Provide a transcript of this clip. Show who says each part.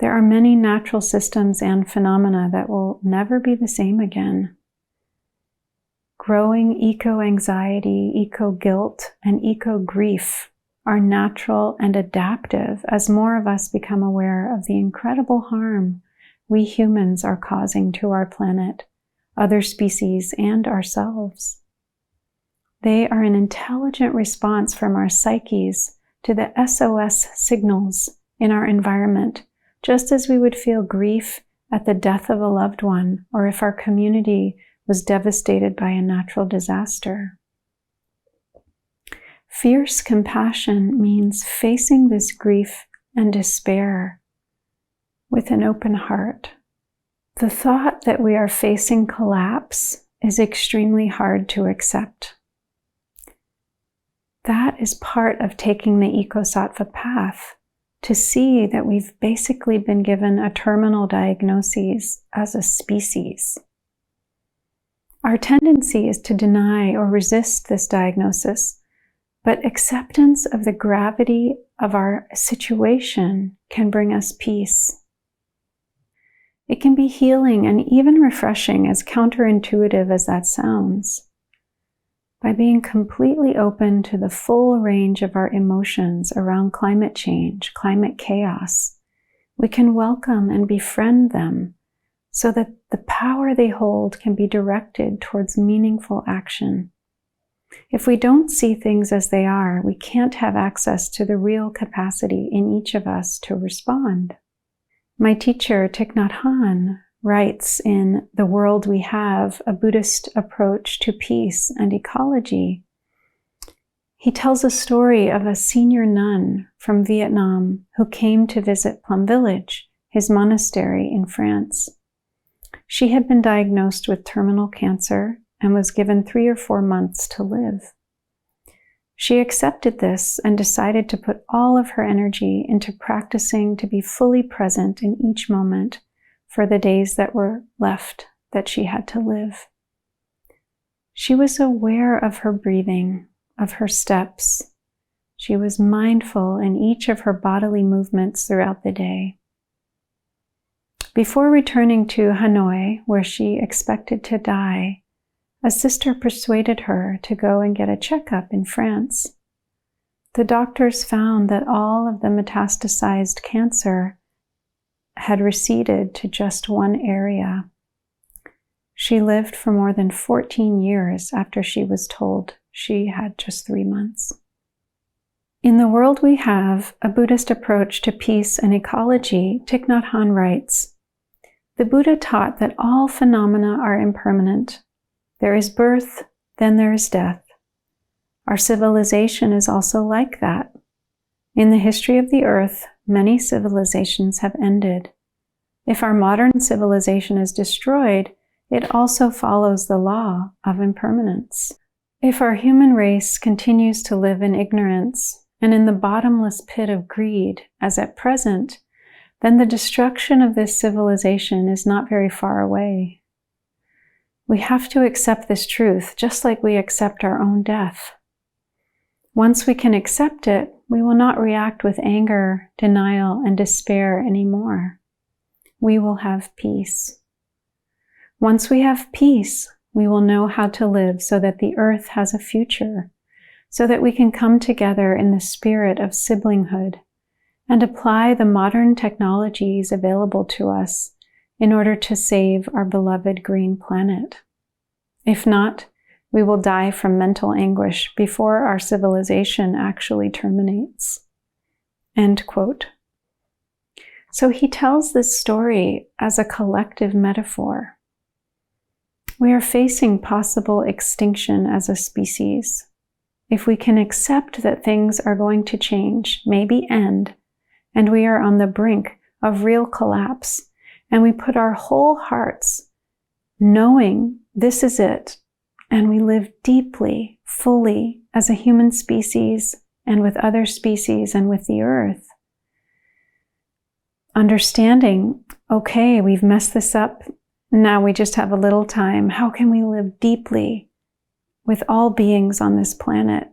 Speaker 1: There are many natural systems and phenomena that will never be the same again. Growing eco-anxiety, eco-guilt, and eco-grief are natural and adaptive as more of us become aware of the incredible harm we humans are causing to our planet, other species, and ourselves. They are an intelligent response from our psyches to the SOS signals in our environment, just as we would feel grief at the death of a loved one or if our community was devastated by a natural disaster. Fierce compassion means facing this grief and despair with an open heart. The thought that we are facing collapse is extremely hard to accept. That is part of taking the Ecosattva path, to see that we've basically been given a terminal diagnosis as a species. Our tendency is to deny or resist this diagnosis, but acceptance of the gravity of our situation can bring us peace. It can be healing and even refreshing, as counterintuitive as that sounds. By being completely open to the full range of our emotions around climate change, climate chaos, we can welcome and befriend them so that the power they hold can be directed towards meaningful action. If we don't see things as they are, we can't have access to the real capacity in each of us to respond. My teacher, Thich Nhat Hanh, writes in The World We Have, a Buddhist approach to peace and ecology. He tells a story of a senior nun from Vietnam who came to visit Plum Village, his monastery in France. She had been diagnosed with terminal cancer and was given 3 or 4 months to live. She accepted this and decided to put all of her energy into practicing to be fully present in each moment for the days that were left that she had to live. She was aware of her breathing, of her steps. She was mindful in each of her bodily movements throughout the day. Before returning to Hanoi, where she expected to die, a sister persuaded her to go and get a checkup in France. The doctors found that all of the metastasized cancer had receded to just one area. She lived for more than 14 years after she was told she had just 3 months. In The World We Have, a Buddhist approach to peace and ecology, Thich Nhat Hanh writes, "The Buddha taught that all phenomena are impermanent. There is birth, then there is death. Our civilization is also like that. In the history of the earth, many civilizations have ended. If our modern civilization is destroyed, it also follows the law of impermanence. If our human race continues to live in ignorance and in the bottomless pit of greed, as at present, then the destruction of this civilization is not very far away. We have to accept this truth, just like we accept our own death. Once we can accept it, we will not react with anger, denial, and despair anymore. We will have peace. Once we have peace, we will know how to live so that the earth has a future, so that we can come together in the spirit of siblinghood and apply the modern technologies available to us in order to save our beloved green planet. If not, we will die from mental anguish before our civilization actually terminates." End quote. So he tells this story as a collective metaphor. We are facing possible extinction as a species. If we can accept that things are going to change, maybe end, and we are on the brink of real collapse, and we put our whole hearts knowing this is it, and we live deeply, fully as a human species and with other species and with the earth. Understanding, okay, we've messed this up, now we just have a little time. How can we live deeply with all beings on this planet